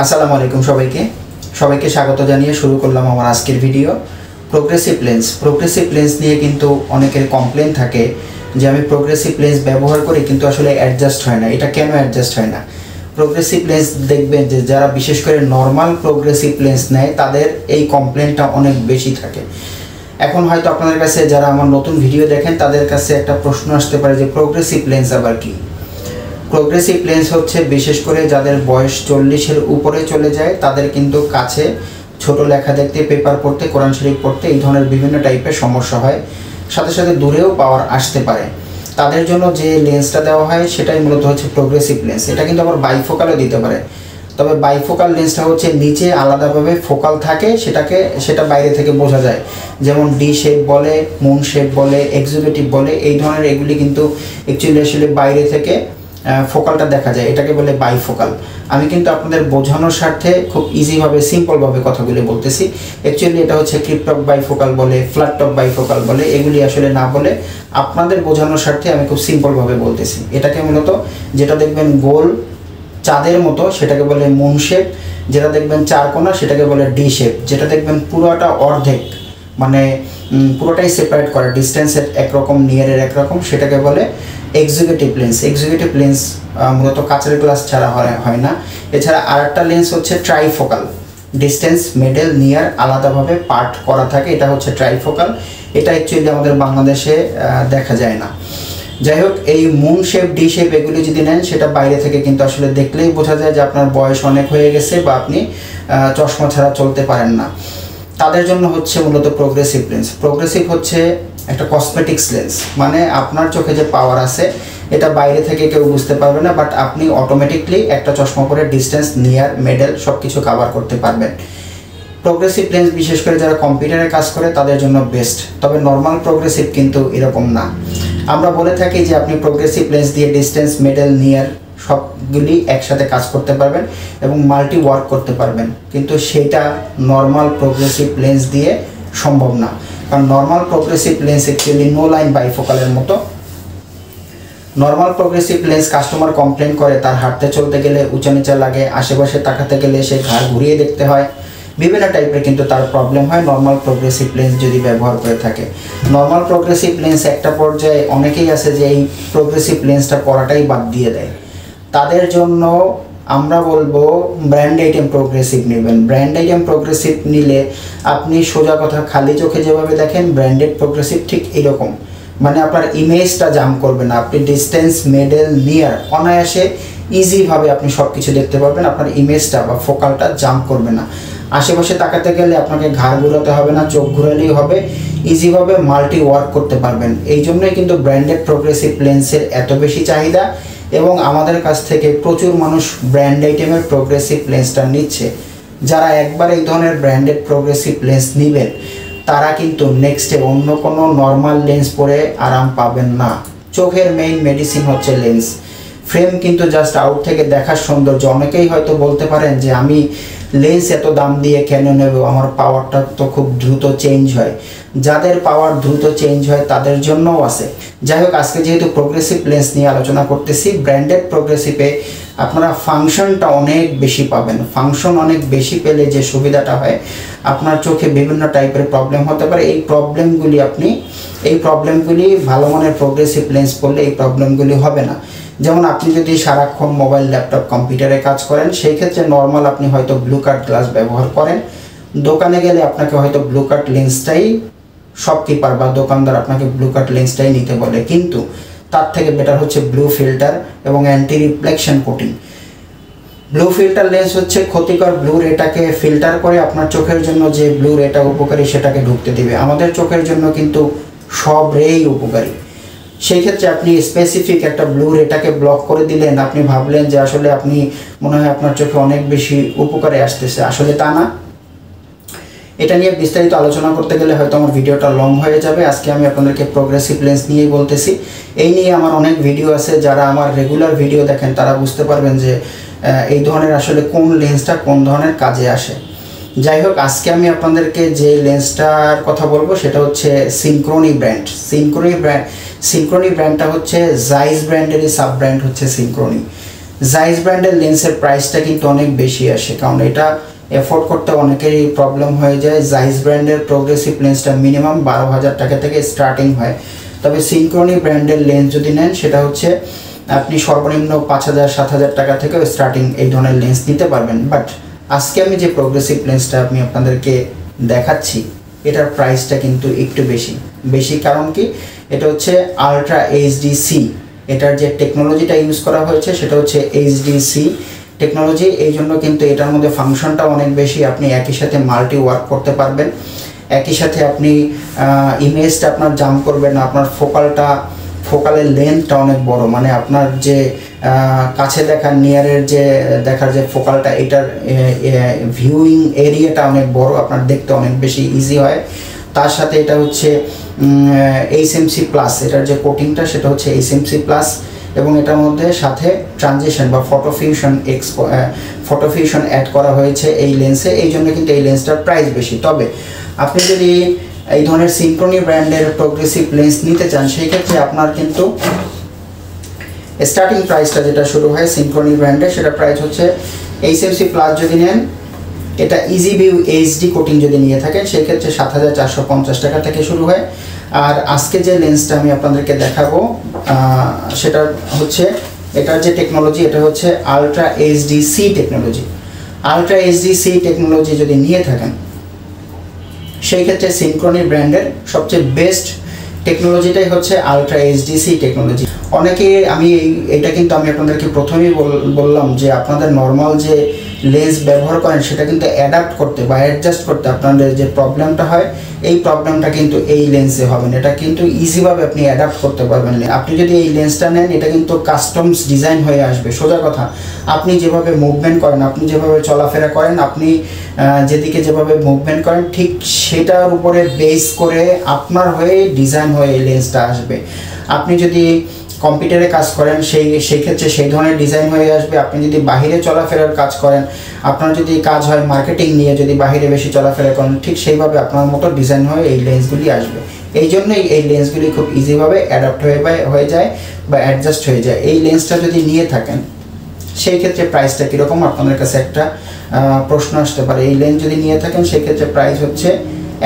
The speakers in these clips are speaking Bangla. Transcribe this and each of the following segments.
আসসালামু আলাইকুম সবাইকে স্বাগত জানিয়ে শুরু করলাম আমার আজকের ভিডিও। প্রোগ্রেসিভ লেন্স নিয়ে কিন্তু অনেকের কমপ্লেন থাকে যে আমি প্রোগ্রেসিভ লেন্স ব্যবহার করি কিন্তু আসলে অ্যাডজাস্ট হয় না। এটা কেন অ্যাডজাস্ট হয় না? প্রোগ্রেসিভ লেন্স দেখবেন যে যারা বিশেষ করে নর্মাল প্রোগ্রেসিভ লেন্স নেয় তাদের এই কমপ্লেনটা অনেক বেশি থাকে। এখন হয়তো আপনাদের কাছে যারা আমার নতুন ভিডিও দেখেন তাদের কাছে একটা প্রশ্ন আসতে পারে যে প্রোগ্রেসিভ লেন্স আবার কি? প্রোগ্রেসিভ লেন্স হচ্ছে বিশেষ করে যাদের বয়স 40-এর উপরে চলে যায় তাদের কিন্তু কাছে ছোট লেখা দেখতে, পেপার পড়তে, কোরআন শরীফ পড়তে এই ধরনের বিভিন্ন টাইপের সমস্যা হয়, সাথে সাথে দূরেও পাওয়ার আসতে পারে। তাদের জন্য যে লেন্সটা দেওয়া হয় সেটাই মূলত হচ্ছে প্রোগ্রেসিভ লেন্স। এটা কিন্তু আবার বাইফোকালও দিতে পারে, তবে বাইফোকাল লেন্সটা হচ্ছে নিচে আলাদাভাবে ফোকাল থাকে, সেটা বাইরে থেকে বোঝা যায়। যেমন ডি শেপ বলে, মুন শেপ বলে, এক্সিকিউটিভ বলে, এই ধরনের এগুলি কিন্তু অ্যাকচুয়ালি আসলে বাইরে থেকে ফোকালটা দেখা যায়, এটাকে বলে বাইফোকাল। আমি কিন্তু আপনাদের বোঝানোর স্বার্থে খুব ইজিভাবে সিম্পলভাবে কথাগুলি বলতেছি। অ্যাকচুয়ালি এটা হচ্ছে ক্রিপ্টপ বাইফোকাল বলে, ফ্ল্যাট টপ বাইফোকাল বলে, এগুলি আসলে না বলে আপনাদের বোঝানোর স্বার্থে আমি খুব সিম্পলভাবে বলতেছি। এটাকে মূলত যেটা দেখবেন গোল চাঁদের মতো সেটাকে বলে মুন শেপ, যেটা দেখবেন চারকোনা সেটাকে বলে ডি শেপ, যেটা দেখবেন পুরোটা অর্ধেক মানে পুরোটাই সেপারেট করা, ডিস্টেন্সের একরকম, নিয়ারের একরকম, সেটাকে বলে এক্সিকিউটিভ লেন্স। মূলত কাচের গ্লাস ছাড়া হয় না। এছাড়া আরেকটা লেন্স হচ্ছে ট্রাইফোকাল, ডিস্টেন্স, মিডল, নিয়ার আলাদাভাবে পার্ট করা থাকে, এটা হচ্ছে ট্রাইফোকাল। এটা অ্যাকচুয়ালি আমাদের বাংলাদেশে দেখা যায় না। যাই হোক, এই মুন শেপ, ডি শেপ এগুলি যদি নেন সেটা বাইরে থেকে কিন্তু আসলে দেখলেই বোঝা যায় যে আপনার বয়স অনেক হয়ে গেছে বা আপনি চশমা ছাড়া চলতে পারেন না। তাদের জন্য হচ্ছে মূলত প্রোগ্রেসিভ লেন্স। প্রোগ্রেসিভ হচ্ছে একটা কসমেটিক্স লেন্স, মানে আপনার চোখে যে পাওয়ার আছে এটা বাইরে থেকে কেউ বুঝতে পারবে না, বাট আপনি অটোমেটিকলি একটা চশমা পরে ডিস্টেন্স, নিয়ার, মিডল সব কিছু কভার করতে পারবেন। প্রোগ্রেসিভ লেন্স বিশেষ করে যারা কম্পিউটারে কাজ করে তাদের জন্য বেস্ট, তবে নর্মাল প্রোগ্রেসিভ কিন্তু এরকম না। আমরা বলে থাকি যে আপনি প্রোগ্রেসিভ লেন্স দিয়ে ডিস্টেন্স, মিডল, নিয়ার সবগুলি একসাথে কাজ করতে পারবেন এবং মাল্টি ওয়ার্ক করতে পারবেন, কিন্তু সেটা নর্মাল প্রোগ্রেসিভ লেন্স দিয়ে সম্ভব না। কারণ normal progressive lens actually no line বাইফোকালের মতো। Normal progressive lens customer complain করে তার হাঁটতে চলতে গেলে উঁচা নিচা লাগে, আশেপাশে তাকাতে গেলে সে ঘাড় ঘুরিয়ে দেখতে হয়, বিভিন্ন টাইপের কিন্তু তার প্রবলেম হয় নর্মাল প্রোগ্রেসিভ লেন্স যদি ব্যবহার করে থাকে। নর্মাল প্রোগ্রেসিভ লেন্স একটা পর্যায়ে অনেকেই আছে যে এই প্রোগ্রেসিভ লেন্সটা পরাটাই বাদ দিয়ে দেয়। তাদের জন্য আমরা বলবো ব্র্যান্ড আইটেম প্রোগ্রেসিভ নেবেন। ব্র্যান্ড আইটেম প্রোগ্রেসিভ নিলে আপনি সোজা কথা খালি চোখে যেভাবে দেখেন ব্র্যান্ডেড প্রোগ্রেসিভ ঠিক এরকম, মানে আপনার ইমেজটা জাম করবে না, আপনি ডিস্টেন্স, মিডল, নিয়ার অনায়াসে ইজিভাবে আপনি সব কিছু দেখতে পারবেন, আপনার ইমেজটা বা ফোকালটা জাম করবে না। আশেপাশে তাকাতে গেলে আপনাকে ঘাড় ঘুরাতে হবে না, চোখ ঘুরালেই হবে, ইজিভাবে মাল্টি ওয়ার্ক করতে পারবেন। এই জন্যই কিন্তু ব্র্যান্ডেড প্রোগ্রেসিভ লেন্সের এত বেশি চাহিদা এবং আমাদের কাছ থেকে প্রচুর মানুষ ব্র্যান্ড আইটেমের প্রোগ্রেসিভ লেন্সটা নিচ্ছে। যারা একবার এই ধরনের ব্র্যান্ডেড প্রোগ্রেসিভ লেন্স নেবেন তারা কিন্তু নেক্সটে অন্য কোনো নর্মাল লেন্স পরে আরাম পাবেন না। চোখের মেইন মেডিসিন হচ্ছে লেন্স। ফ্রেম কিন্তু জাস্ট আউট থেকে দেখার সৌন্দর্য। অনেকেই হয়তো বলতে পারেন যে আমি লেন্স এত দাম দিয়ে কেন নেব, আমার পাওয়ারটা তো খুব দ্রুত চেঞ্জ হয়। যাদের পাওয়ার দ্রুত চেঞ্জ হয় তাদের জন্যও আছে। যাই হোক, আজকে যেহেতু প্রোগ্রেসিভ লেন্স নিয়ে আলোচনা করতেছি, ব্র্যান্ডেড প্রোগ্রেসিভে আপনারা ফাংশনটা অনেক বেশি পাবেন। ফাংশন অনেক বেশি পেলে যে সুবিধাটা হয়, আপনার চোখে বিভিন্ন টাইপের প্রবলেম হতে পারে, এই প্রবলেমগুলি ভালো মানের প্রোগ্রেসিভ লেন্স পড়লে এই প্রবলেমগুলি হবে না। যেমন আপনি যদি সারাক্ষণ মোবাইল, ল্যাপটপ, কম্পিউটারে কাজ করেন সেই ক্ষেত্রে নর্মাল আপনি হয়তো ব্লু কাট গ্লাস ব্যবহার করেন, দোকানে গেলে আপনাকে হয়তো ব্লু কাট লেন্সটাই শপকিপার বা দোকানদার আপনাকে ব্লু কাট লেন্সটাই নিতে বলে, কিন্তু তার থেকে বেটার হচ্ছে ব্লু ফিল্টার এবং anti reflection coating. Blue filter lens হচ্ছে ক্ষতিকর ব্লু রেটাকে ফিল্টার করে আপনার চোখের জন্য যে ব্লু রেটা উপকারী সেটাকে ঢুকতে দিবে। আমাদের চোখের জন্য কিন্তু সব রেই উপকারী। সেই ক্ষেত্রে আপনি স্পেসিফিক একটা ব্লু রেটাকে ব্লক করে দিলেন, আপনি ভাবলেন যে আসলে আপনি মনে হয় আপনার চোখে অনেক বেশি উপকারে আসতেছে, আসলে তা না। এটা নিয়ে বিস্তারিত আলোচনা করতে গেলে হয়তো আমার ভিডিওটা লং হয়ে যাবে। আজকে আমি আপনাদেরকে প্রোগ্রেসিভ লেন্স নিয়েই বলতেছি। এই নিয়ে আমার অনেক ভিডিও আছে, যারা আমার রেগুলার ভিডিও দেখেন তারা বুঝতে পারবেন যে এই ধরনের আসলে কোন লেন্সটা কোন ধরনের কাজে আসে। যাই হোক, আজকে আমি আপনাদেরকে যে লেন্সটার কথা বলবো সেটা হচ্ছে সিনক্রোনি ব্র্যান্ড। সিনক্রোনি ব্র্যান্ডটা হচ্ছে জাইস ব্র্যান্ডেরই সাব ব্র্যান্ড হচ্ছে সিনক্রোনি। জাইস ব্র্যান্ডের লেন্সের প্রাইসটা কিন্তু অনেক বেশি আসে, কারণ এটা এফোর্ড করতে অনেকেরই প্রবলেম হয়ে যায়। জাইস ব্র্যান্ডের প্রোগ্রেসিভ লেন্সটা মিনিমাম 12,000 টাকা থেকে স্টার্টিং হয়। তবে সিনক্রনি ব্র্যান্ডের লেন্স যদি নেন সেটা হচ্ছে আপনি সর্বনিম্ন 5,000 7,000 টাকা থেকেও স্টার্টিং এই ধরনের লেন্স নিতে পারবেন। বাট আজকে আমি যে প্রোগ্রেসিভ লেন্সটা আমি আপনাদেরকে দেখাচ্ছি এটার প্রাইসটা কিন্তু একটু বেশি। কারণ কি, এটা হচ্ছে আলট্রা এইচডি-সি, এটার যে টেকনোলজিটা ইউজ করা হয়েছে সেটা হচ্ছে এইচডি-সি টেকনোলজি। এই জন্য কিন্তু এটার মধ্যে ফাংশনটা অনেক বেশি। আপনি একই সাথে মাল্টি ওয়ার্ক করতে পারবেন, একই সাথে আপনি ইমেজটা আপনার জাম্প করবেন না, আপনার ফোকালের লেন্থটা অনেক বড়, মানে আপনার যে কাছে দেখার নিয়ারের যে দেখার যে ফোকালটা এটার ভিউইং এরিয়াটা অনেক বড়, আপনার দেখতে অনেক বেশি ইজি হয়। তার সাথে এটা হচ্ছে HMC প্লাস, এটার যে কোটিংটা সেটা হচ্ছে HMC প্লাস, এবং এটার মধ্যে সাথে ট্রানজিশন বা ফটো ফিউশন অ্যাড করা হয়েছে এই লেন্সে। এই জন্য কিন্তু এই লেন্সটার প্রাইস বেশি। তবে আপনি যদি এই ধরনের সিনক্রনি ব্র্যান্ডের প্রোগ্রেসিভ লেন্স নিতে চান সেই ক্ষেত্রে আপনার কিন্তু স্টার্টিং প্রাইসটা যেটা শুরু হয় সিনক্রনি ব্র্যান্ডে সেটা প্রাইস হচ্ছে HMC প্লাস যদি নেন, এটা ইজি ভিউ এইচডি কোটিং যদি নিয়ে থাকেন সেই ক্ষেত্রে 7,450 টাকা থেকে শুরু হয়। আর আজকে যে লেন্সটা আমি আপনাদেরকে দেখাবো সেটা হচ্ছে এটার যে টেকনোলজি এটা হচ্ছে ultra HD-C technology. Ultra HD-C technology যদি নিয়ে থাকেন সেই ক্ষেত্রে সিনক্রনি ব্র্যান্ডের সবচেয়ে বেস্ট টেকনোলজিটাই হচ্ছে আলট্রা এইচডি-সি টেকনোলজি। অনেকে এটা কিন্তু আমি আপনাদেরকে প্রথমেই বললাম যে আপনাদের নর্মাল যে লেন্স ব্যবহার করেন সেটা কিন্তু অ্যাডাপ্ট করতে বা অ্যাডজাস্ট করতে আপনাদের যে প্রবলেমটা হয় এই প্রবলেমটা কিন্তু এই লেন্সে হবে না। এটা কিন্তু ইজিভাবে আপনি অ্যাডাপ্ট করতে পারবেন। আপনি যদি এই লেন্সটা নেন এটা কিন্তু কাস্টমস ডিজাইন হয়ে আসবে। সোজা কথা, আপনি যেভাবে মুভমেন্ট করেন, আপনি যেভাবে চলাফেরা করেন, আপনি যেদিকে যেভাবে মুভমেন্ট করেন ঠিক সেটার উপরে বেস করে আপনার হয়ে ডিজাইন হয়ে এই লেন্সটা আসবে। আপনি যদি কম্পিউটারে কাজ করেন সেই ক্ষেত্রে সেই ধরনের ডিজাইন হয়ে আসবে। আপনি যদি বাহিরে চলাফেরার কাজ করেন, আপনার যদি কাজ হয় মার্কেটিং নিয়ে, যদি বাহিরে বেশি চলাফেরা করেন ঠিক সেইভাবে আপনার মতো ডিজাইন হয়ে এই লেন্সগুলি আসবে। এই জন্যই এই লেন্সগুলি খুব ইজিভাবে অ্যাডাপ্ট হয়ে যায় বা অ্যাডজাস্ট হয়ে যায়। এই লেন্সটা যদি নিয়ে থাকেন সেই ক্ষেত্রে প্রাইসটা কীরকম আপনাদের কাছে একটা প্রশ্ন আসতে পারে। এই লেন্স যদি নিয়ে থাকেন সেই ক্ষেত্রে প্রাইস হচ্ছে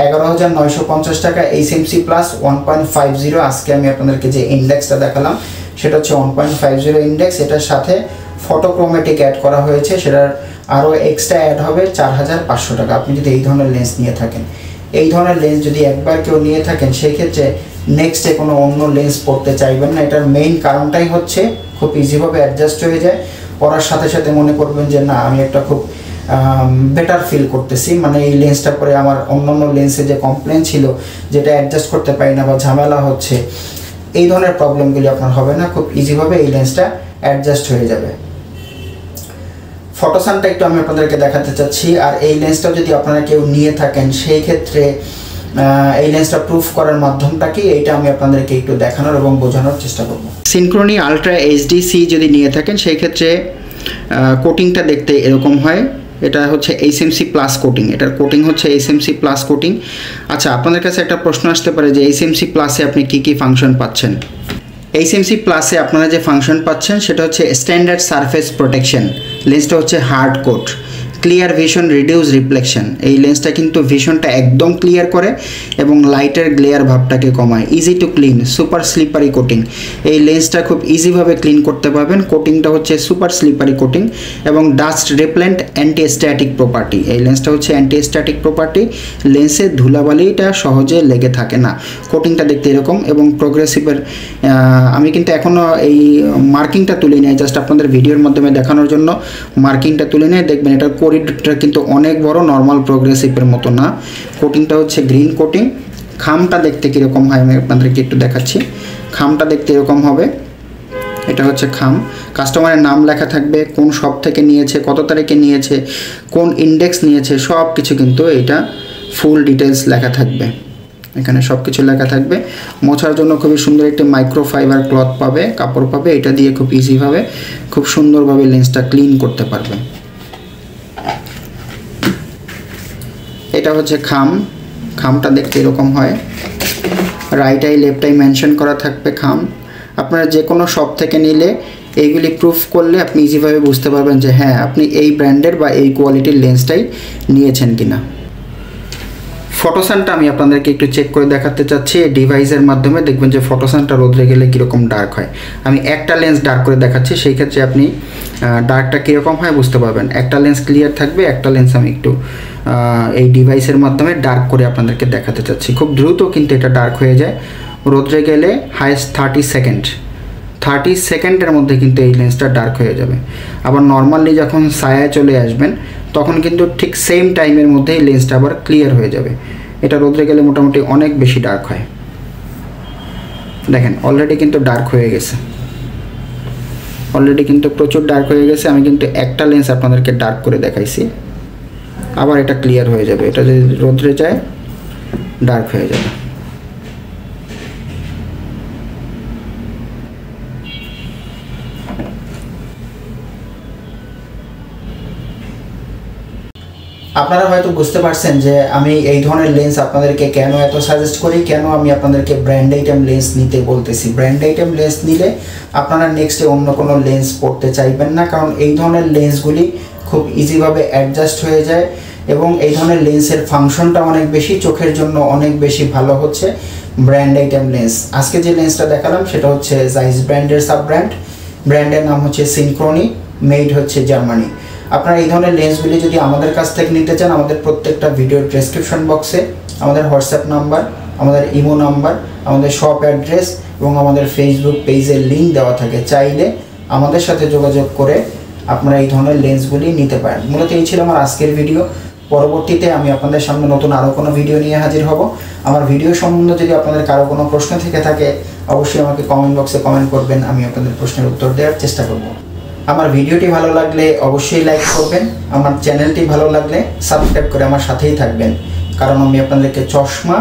11,950 টাকা HMC প্লাস 1.50। আজকে আমি আপনাদেরকে যে ইন্ডেক্সটা দেখালাম সেটা হচ্ছে 1.50 ইন্ডেক্স। এটার সাথে ফটোক্রোমেটিক অ্যাড করা হয়েছে, সেটার আরও এক্সট্রা অ্যাড হবে 4,500 টাকা আপনি যদি এই ধরনের লেন্স নিয়ে থাকেন। এই ধরনের লেন্স যদি একবার কেউ নিয়ে থাকেন সেই ক্ষেত্রে নেক্সটে কোনো অন্য লেন্স পড়তে চাইবেন না। এটার মেইন কারণটাই হচ্ছে খুব ইজিভাবে অ্যাডজাস্ট হয়ে যায়। পরার সাথে সাথে মনে করবেন যে না আমি একটা খুব বেটার ফিল করতেছি, মানে এই লেন্সটা পরে আমার অন্যান্য লেন্সে যে কমপ্লেন ছিল যেটা অ্যাডজাস্ট করতে পারি না বা ঝামেলা হচ্ছে, এই ধরনের প্রবলেমগুলি আপনার হবে না। খুব ইজিভাবে এই লেন্সটা অ্যাডজাস্ট হয়ে যাবে। ফটোসানটা একটু আমি আপনাদেরকে দেখাতে চাচ্ছি। আর এই লেন্সটা যদি আপনারা কেউ নিয়ে থাকেন সেই ক্ষেত্রে এই লেন্সটা প্রুফ করার মাধ্যমটা কি এইটা আমি আপনাদেরকে একটু দেখানোর এবং বোঝানোর চেষ্টা করব। সিনক্রনি আলট্রা এইচডি-সি যদি নিয়ে থাকেন সেই ক্ষেত্রে কোটিংটা দেখতে এরকম হয়। এটা হচ্ছে HMC প্লাস কোটিং, এটার কোটিং হচ্ছে HMC প্লাস কোটিং। আচ্ছা, আপনাদের কাছে একটা প্রশ্ন আসতে পারে যে HMC প্লাসে আপনি কি কি ফাংশন পাচ্ছেন। HMC প্লাসে আপনারা যে ফাংশন পাচ্ছেন সেটা হচ্ছে স্ট্যান্ডার্ড সারফেস প্রোটেকশন, লেন্সটা হচ্ছে hard coat, clear vision, reduce reflection. এই লেন্সটা কিন্তু ভিশনটা একদম ক্লিয়ার করে এবং লাইটের গ্লেয়ার ভাবটাকে কমায়। Easy to clean, super slippery coating, এই লেন্সটা খুব ইজিভাবে ক্লিন করতে পারবেন। কোটিংটা হচ্ছে সুপার স্লিপারি কোটিং এবং dust repellent, anti static property. এই লেন্সটা হচ্ছে অ্যান্টি স্ট্যাটিক প্রপার্টি, লেন্সে ধুলাবালিটা সহজে লেগে থাকে না। কোটিংটা দেখতে এরকম এবং প্রোগ্রেসিভের আমি কিন্তু এখনও এই মার্কিংটা তুলে নেই, জাস্ট আপনাদের ভিডিওর মাধ্যমে দেখানোর জন্য মার্কিংটা তুলে নেই। দেখবেন এটার কোরিডোরটা কিন্তু অনেক বড়, নর্মাল প্রোগ্রেসিভের মতো না। কোটিংটা হচ্ছে গ্রিন কোটিং। খামটা দেখতে কীরকম হয় আমি আপনাদেরকে একটু দেখাচ্ছি। খামটা দেখতে এরকম হবে, এটা হচ্ছে খাম। কাস্টমারের নাম লেখা থাকবে, কোন শপ থেকে নিয়েছে, কত তারিখে নিয়েছে, কোন ইন্ডেক্স নিয়েছে, সব কিছু কিন্তু এটা ফুল ডিটেলস লেখা থাকবে। এখানে সব কিছু লেখা থাকবে। মোছার জন্য খুবই সুন্দর একটি মাইক্রোফাইবার ক্লথ পাবে, কাপড় পাবে। এটা দিয়ে খুব ইজিভাবে খুব সুন্দরভাবে লেন্সটা ক্লিন করতে পারবে। এটা হচ্ছে খাম। খামটা দেখতে এরকম হয়, right I left I mention করা থাকবে খাম। আপনারা যে কোনো শপ থেকে নিলে এইগুলি প্রুফ করলে আপনি ইজিভাবে বুঝতে পারবেন যে হ্যাঁ আপনি এই ব্র্যান্ডের বা এই কোয়ালিটির লেন্সটাই নিয়েছেন কিনা। ফটোসানটা আমি আপনাদেরকে একটু চেক করে দেখাতে চাচ্ছি। এই ডিভাইসের মাধ্যমে দেখবেন যে ফটোসানটা রোদে গেলে কীরকম ডার্ক হয়। আমি একটা লেন্স ডার্ক করে দেখাচ্ছি, সেই ক্ষেত্রে আপনি ডার্কটা কীরকম হয় বুঝতে পারবেন। একটা লেন্স ক্লিয়ার থাকবে, একটা লেন্স আমি একটু এই ডিভাইসের মাধ্যমে ডার্ক করে আপনাদেরকে দেখাতে চাচ্ছি। খুব দ্রুত কিন্তু এটা ডার্ক হয়ে যায়, রোদে গেলে হাইস্ট 30 সেকেন্ডের মধ্যে কিন্তু এই লেন্সটা ডার্ক হয়ে যাবে। আবার নর্মালি যখন ছায়ায় চলে আসবেন তখন কিন্তু ঠিক সেম টাইমের মধ্যে এই লেন্সটা আবার ক্লিয়ার হয়ে যাবে। এটা রোদে গেলে মোটামুটি অনেক বেশি ডার্ক হয়। দেখেন অলরেডি কিন্তু ডার্ক হয়ে গেছে, অলরেডি কিন্তু প্রচুর ডার্ক হয়ে গেছে। আমি কিন্তু একটা লেন্স আপনাদেরকে ডার্ক করে দেখাইছি, আবার এটা ক্লিয়ার হয়ে যাবে। এটা যদি রোদে যায় ডার্ক হয়ে যাবে। আপনারা হয়তো বুঝতে পারছেন যে আমি এই ধরনের লেন্স আপনাদেরকে কেন এত সাজেস্ট করি, কেন আমি আপনাদেরকে ব্র্যান্ড আইটেম লেন্স নিতে বলতেছি। ব্র্যান্ড আইটেম লেন্স নিলে আপনারা নেক্সটে অন্য কোনো লেন্স পড়তে চাইবেন না, কারণ এই ধরনের লেন্সগুলি খুব ইজিভাবে অ্যাডজাস্ট হয়ে যায় এবং এই ধরনের লেন্সের ফাংশনটা অনেক বেশি, চোখের জন্য অনেক বেশি ভালো হচ্ছে ব্র্যান্ড আইটেম লেন্স। আজকে যে লেন্সটা দেখালাম সেটা হচ্ছে জাইস ব্র্যান্ডের সাব ব্র্যান্ডের নাম হচ্ছে সিনক্রোনি, মেড হচ্ছে জার্মানি। আপনারা এই ধরনের লেন্সগুলি যদি আমাদের কাছ থেকে নিতে চান, আমাদের প্রত্যেকটা ভিডিওর ডেসক্রিপশন বক্সে আমাদের হোয়াটসঅ্যাপ নাম্বার, আমাদের ইমো নাম্বার, আমাদের শপ অ্যাড্রেস এবং আমাদের ফেসবুক পেজের লিঙ্ক দেওয়া থাকে। চাইলে আমাদের সাথে যোগাযোগ করে আপনারা এই ধরনের লেন্সগুলি নিতে পারেন। মূলত এই ছিল আমার আজকের ভিডিও। পরবর্তীতে আমি আপনাদের সামনে নতুন আরও কোনো ভিডিও নিয়ে হাজির হব। আমার ভিডিও সম্বন্ধে যদি আপনাদের কারো কোনো প্রশ্ন থেকে থাকে অবশ্যই আমাকে কমেন্ট বক্সে কমেন্ট করবেন, আমি আপনাদের প্রশ্নের উত্তর দেওয়ার চেষ্টা করব। আমার ভিডিওটি ভালো লাগলে অবশ্যই লাইক করবেন, আমার চ্যানেলটি ভালো লাগলে সাবস্ক্রাইব করে আমার সাথেই থাকবেন, কারণ আমি আপনাদেরকে চশমা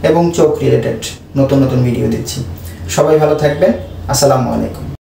এবং চোখ রিলেটেড নতুন নতুন ভিডিও দিচ্ছি। সবাই ভালো থাকবেন। আসসালামু আলাইকুম।